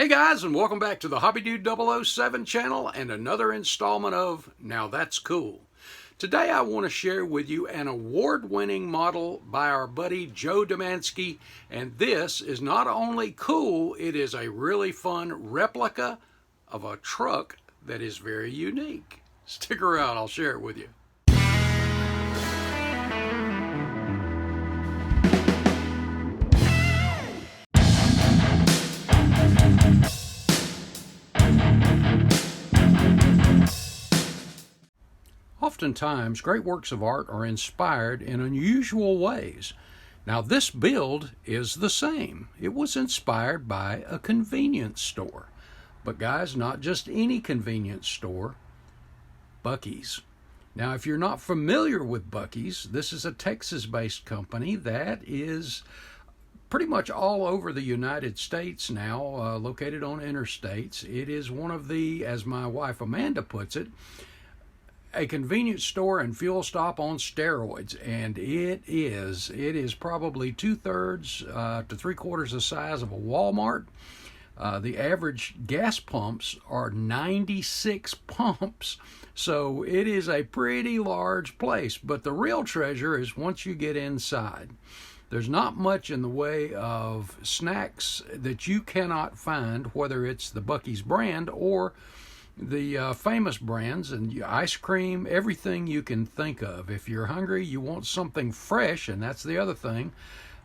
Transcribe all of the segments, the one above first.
Hey guys, and welcome back to the Hobby Dude 007 channel and another installment of Now That's Cool. Today I want to share with you an award-winning model by our buddy Joe Dumanski, and this is not only cool, it is a really fun replica of a truck that is very unique. Stick around, I'll share it with you. Oftentimes, great works of art are inspired in unusual ways. Now, this build is the same. It was inspired by a convenience store. But guys, not just any convenience store, Buc-ee's. Now, if you're not familiar with Buc-ee's, this is a Texas-based company that is pretty much all over the United States now, located on interstates. It is one of the, as my wife Amanda puts it, a convenience store and fuel stop on steroids, and it is probably 2/3 to 3/4 the size of a Walmart. The average gas pumps are 96 pumps, so it is a pretty large place. But the real treasure is once you get inside. There's not much in the way of snacks that you cannot find, whether it's the Buc-ee's brand or the famous brands, and ice cream, everything you can think of. If you're hungry, you want something fresh, and that's the other thing.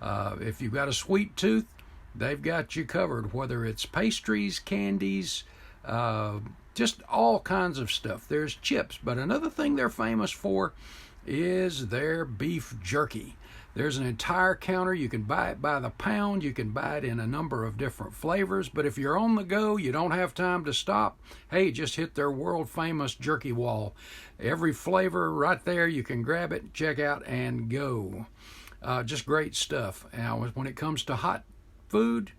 If you've got a sweet tooth, they've got you covered, whether it's pastries, candies, just all kinds of stuff. There's chips, but another thing they're famous for is their beef jerky. There's an entire counter. You can buy it by the pound. You can buy it in a number of different flavors. But if you're on the go, you don't have time to stop, hey, just hit their world-famous jerky wall. Every flavor right there, you can grab it, check out, and go. Just great stuff. Now, when it comes to hot food,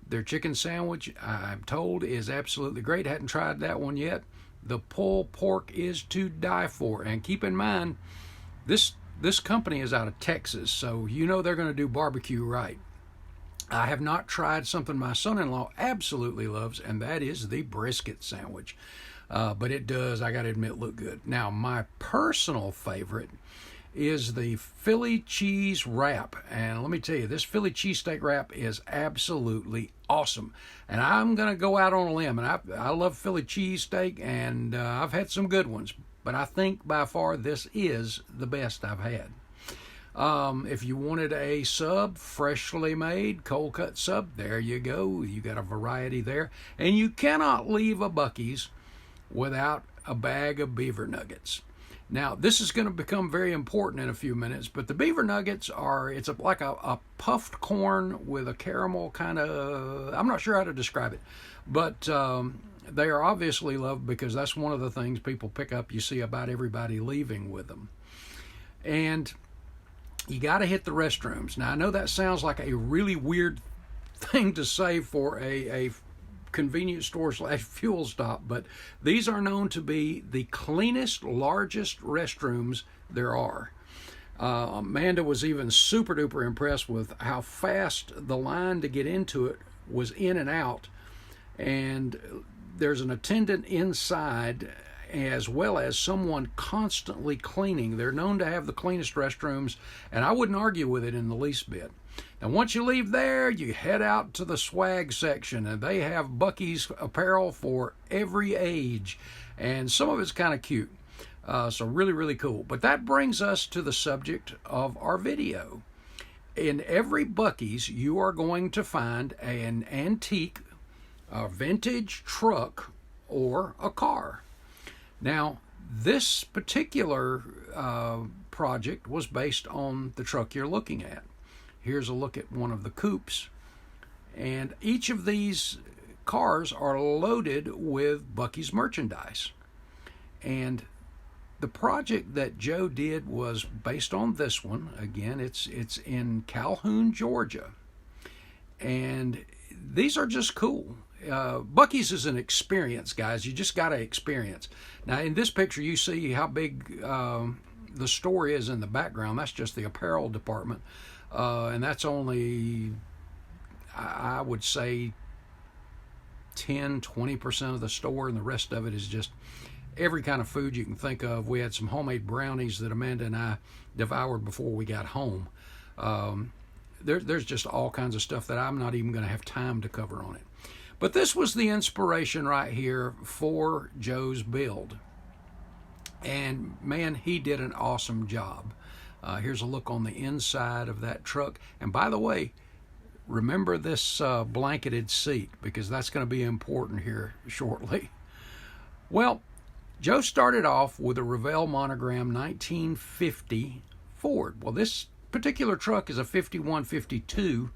their chicken sandwich, I'm told, is absolutely great. Hadn't tried that one yet. The pulled pork is to die for. And keep in mind, this company is out of Texas, so you know they're going to do barbecue right. I have not tried something my son-in-law absolutely loves, and that is the brisket sandwich. But it does, I got to admit, look good. Now, my personal favorite is the Philly cheese wrap. And let me tell you, this Philly cheesesteak wrap is absolutely awesome. And I'm going to go out on a limb, and I love Philly cheesesteak, and I've had some good ones. But I think by far this is the best I've had. If you wanted a sub, freshly made, cold cut sub, there you go. You got a variety there. And you cannot leave a Buc-ee's without a bag of beaver nuggets. Now, this is going to become very important in a few minutes, but the beaver nuggets it's like a puffed corn with a caramel kind of, I'm not sure how to describe it, but they are obviously loved because that's one of the things people pick up. You see about everybody leaving with them. And you got to hit the restrooms. Now, I know that sounds like a really weird thing to say for a convenience store / fuel stop, but these are known to be the cleanest, largest restrooms there are. Amanda was even super duper impressed with how fast the line to get into it was in and out, and there's an attendant inside as well as someone constantly cleaning. They're known to have the cleanest restrooms, and I wouldn't argue with it in the least bit. Now, once you leave there, you head out to the swag section, and they have Buc-ee's apparel for every age, and some of it's kind of cute. So really, really cool. But that brings us to the subject of our video. In every Buc-ee's, you are going to find an antique, a vintage truck, or a car. Now, this particular project was based on the truck you're looking at. Here's a look at one of the coupes, and each of these cars are loaded with Buc-ee's merchandise. And the project that Joe did was based on this one. Again, it's in Calhoun, Georgia, and these are just cool. Buc-ee's is an experience, guys. You just got to experience. Now, in this picture, you see how big the store is in the background. That's just the apparel department. And that's only, I would say, 10-20% of the store, and the rest of it is just every kind of food you can think of. We had some homemade brownies that Amanda and I devoured before we got home. There's just all kinds of stuff that I'm not even going to have time to cover on it. But this was the inspiration right here for Joe's build. And man, he did an awesome job. Here's a look on the inside of that truck. And by the way, remember this blanketed seat, because that's going to be important here shortly. Well, Joe started off with a Revell monogram 1950 Ford. Well, this particular truck is a 51-52,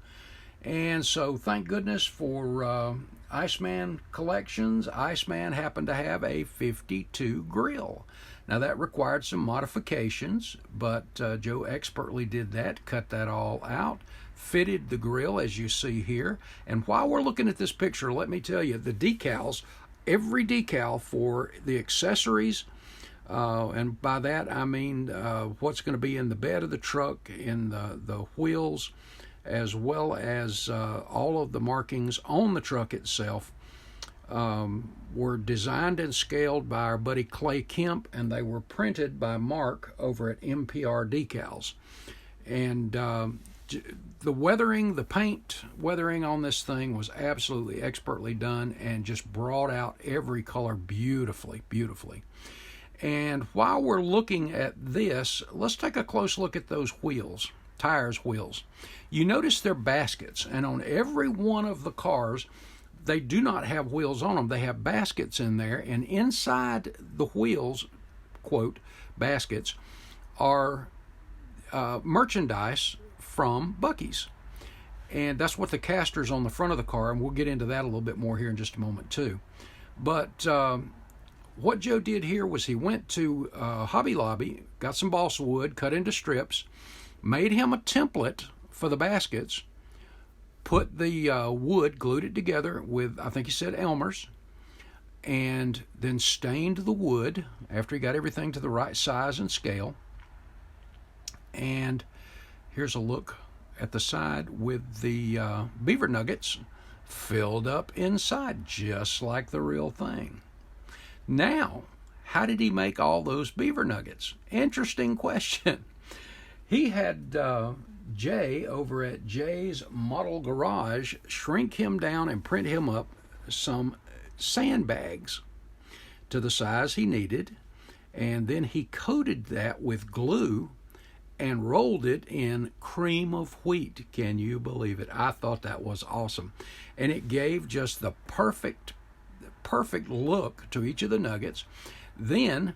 and so thank goodness for Iceman Collections. Iceman happened to have a 52 grill. Now that required some modifications, but Joe expertly did that, cut that all out, fitted the grill as you see here. And while we're looking at this picture, let me tell you, the decals, every decal for the accessories, and by that I mean what's going to be in the bed of the truck, in the wheels, as well as all of the markings on the truck itself, were designed and scaled by our buddy Clay Kemp, and they were printed by Mark over at MPR Decals. And the weathering, the paint weathering on this thing was absolutely expertly done and just brought out every color beautifully, beautifully. And while we're looking at this, let's take a close look at those wheels, tires wheels. You notice they're baskets, and on every one of the cars, they do not have wheels on them. They have baskets in there, and inside the wheels, quote, baskets, are merchandise from Buc-ee's. And that's what the caster's on the front of the car, and we'll get into that a little bit more here in just a moment too. But what Joe did here was he went to Hobby Lobby, got some balsa wood, cut into strips, made him a template for the baskets, put the wood, glued it together with, I think he said Elmer's, and then stained the wood after he got everything to the right size and scale. And here's a look at the side with the beaver nuggets filled up inside, just like the real thing. Now, how did he make all those beaver nuggets? Interesting question. He had Jay over at Jay's Model Garage shrink him down and print him up some sandbags to the size he needed, and then he coated that with glue and rolled it in cream of wheat. Can you believe it? I thought that was awesome, and it gave just the perfect look to each of the nuggets. Then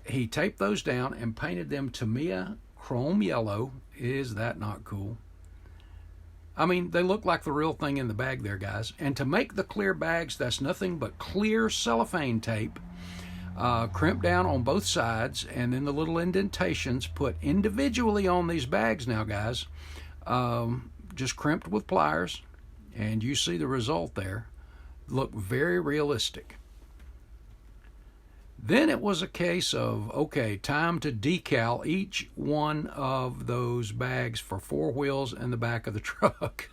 he taped those down and painted them Tamiya chrome yellow. Is that not cool? I mean, they look like the real thing in the bag there, guys. And to make the clear bags, that's nothing but clear cellophane tape, crimped down on both sides, and then the little indentations put individually on these bags now, guys, just crimped with pliers, and you see the result there. Look very realistic. Then it was a case of, okay, time to decal each one of those bags for four wheels and the back of the truck.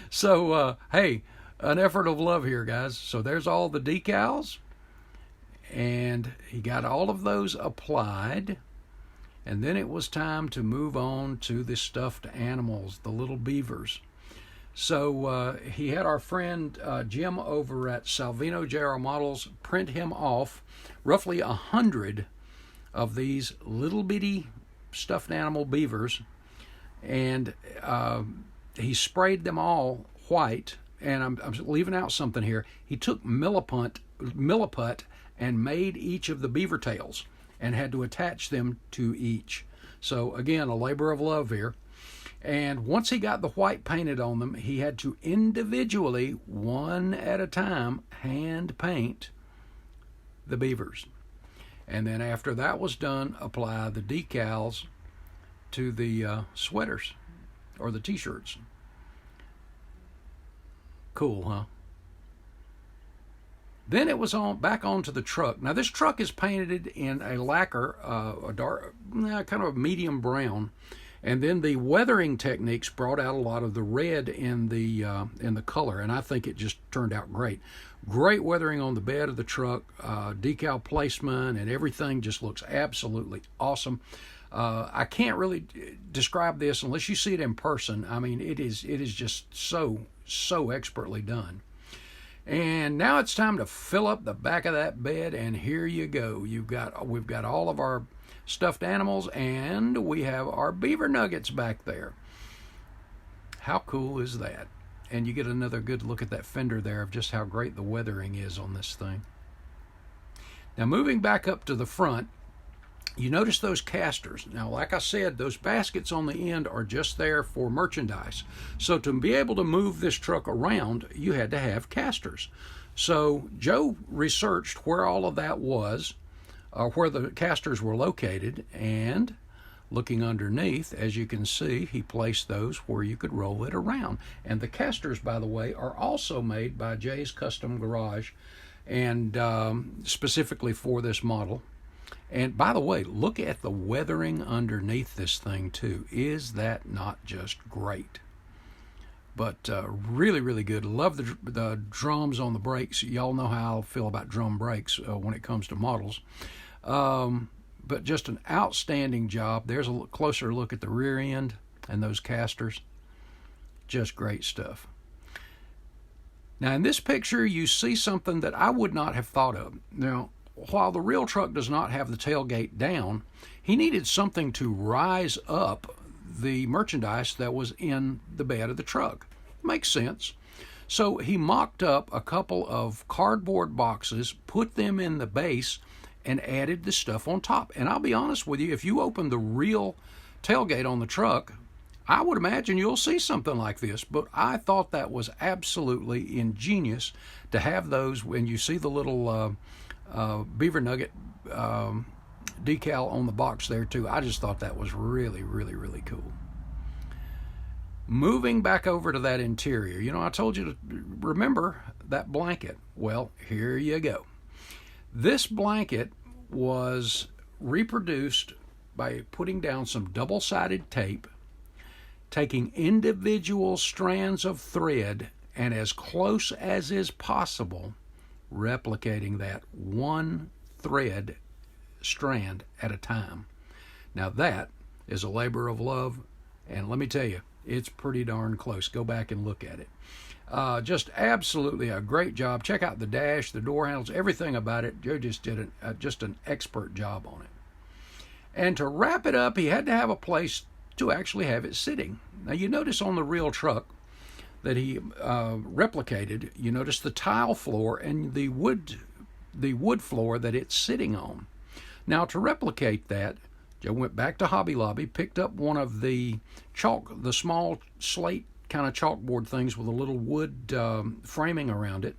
So, hey, an effort of love here, guys. So there's all the decals, and he got all of those applied, and then it was time to move on to the stuffed animals, the little beavers. So he had our friend Jim over at Salvino JR Models print him off roughly 100 of these little bitty stuffed animal beavers, and he sprayed them all white. And I'm leaving out something here. He took milliput and made each of the beaver tails and had to attach them to each. So again, a labor of love here. And once he got the white painted on them, he had to individually, one at a time, hand paint the beavers. And then after that was done, apply the decals to the sweaters or the t-shirts. Cool, huh? Then it was back onto the truck. Now this truck is painted in a lacquer, a dark, kind of a medium brown. And then the weathering techniques brought out a lot of the red in the color, and I think it just turned out great. Great weathering on the bed of the truck, decal placement, and everything just looks absolutely awesome. I can't really describe this unless you see it in person. I mean, it is just so expertly done. And now it's time to fill up the back of that bed, and here you go. We've got all of our stuffed animals, and we have our beaver nuggets back there. How cool is that? And you get another good look at that fender there of just how great the weathering is on this thing. Now moving back up to the front, you notice those casters. Now, like I said, those baskets on the end are just there for merchandise. So to be able to move this truck around, you had to have casters. So Joe researched where all of that was, where the casters were located, and looking underneath, as you can see, he placed those where you could roll it around. And the casters, by the way, are also made by Jay's Custom Garage, and specifically for this model. And by the way, look at the weathering underneath this thing too. Is that not just great? But really, really good. Love the drums on the brakes. Y'all know how I feel about drum brakes when it comes to models. But just an outstanding job. There's a closer look at the rear end and those casters. Just great stuff. Now in this picture, you see something that I would not have thought of. Now, while the real truck does not have the tailgate down, he needed something to rise up the merchandise that was in the bed of the truck. Makes sense. So he mocked up a couple of cardboard boxes, put them in the base, and added the stuff on top. And I'll be honest with you, if you open the real tailgate on the truck, I would imagine you'll see something like this. But I thought that was absolutely ingenious to have those when you see the little beaver nugget decal on the box there too. I just thought that was really, really, really cool. Moving back over to that interior, you know, I told you to remember that blanket. Well, here you go. This blanket was reproduced by putting down some double-sided tape, taking individual strands of thread, and as close as is possible, replicating that one thread strand at a time. Now that is a labor of love, and let me tell you, it's pretty darn close. Go back and look at it. Just absolutely a great job. Check out the dash, the door handles, everything about it. Joe just did just an expert job on it. And to wrap it up, he had to have a place to actually have it sitting. Now you notice on the real truck that he replicated, you notice the tile floor and the wood floor that it's sitting on. Now to replicate that, Joe went back to Hobby Lobby, picked up one of the small slate kind of chalkboard things with a little wood framing around it,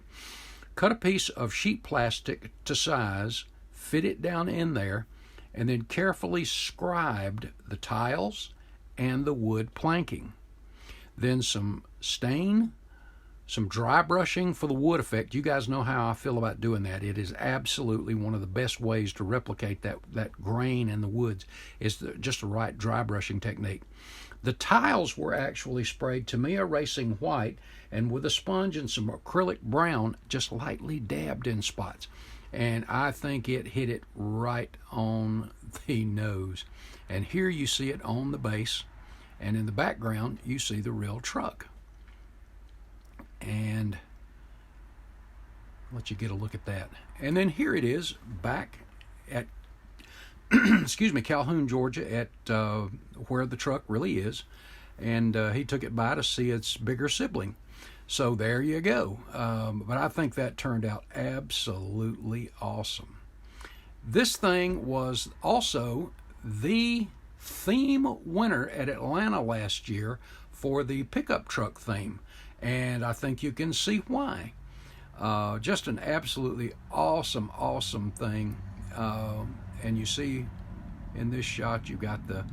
cut a piece of sheet plastic to size, fit it down in there, and then carefully scribed the tiles and the wood planking. Then some stain, some dry brushing for the wood effect. You guys know how I feel about doing that. It is absolutely one of the best ways to replicate that grain in the woods, is just the right dry brushing technique. The tiles were actually sprayed Tamiya Racing White, and with a sponge and some acrylic brown, just lightly dabbed in spots. And I think it hit it right on the nose. And here you see it on the base, and in the background you see the real truck. And I'll let you get a look at that. And then here it is back at Calhoun, Georgia, at where the truck really is. And he took it by to see its bigger sibling. So there you go. But I think that turned out absolutely awesome. This thing was also the theme winner at Atlanta last year for the pickup truck theme. And I think you can see why. Just an absolutely awesome, awesome thing. And you see in this shot, you've got the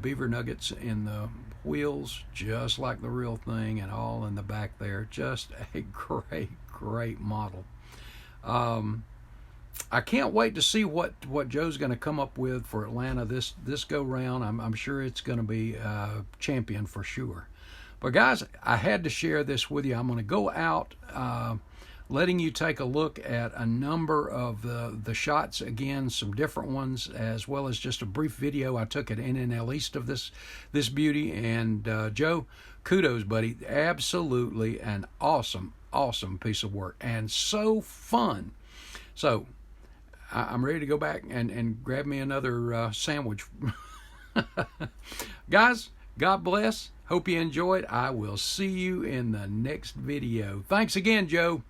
beaver nuggets in the wheels, just like the real thing, and all in the back there. Just a great, great model. I can't wait to see what Joe's going to come up with for Atlanta this go round. I'm sure it's going to be champion for sure. But guys, I had to share this with you. I'm going to go out letting you take a look at a number of the shots again, some different ones, as well as just a brief video I took at NNL East of this beauty. And Joe, kudos, buddy. Absolutely an awesome piece of work and so fun. So I'm ready to go back and grab me another sandwich. Guys, God bless. Hope you enjoyed. I will see you in the next video. Thanks again, Joe.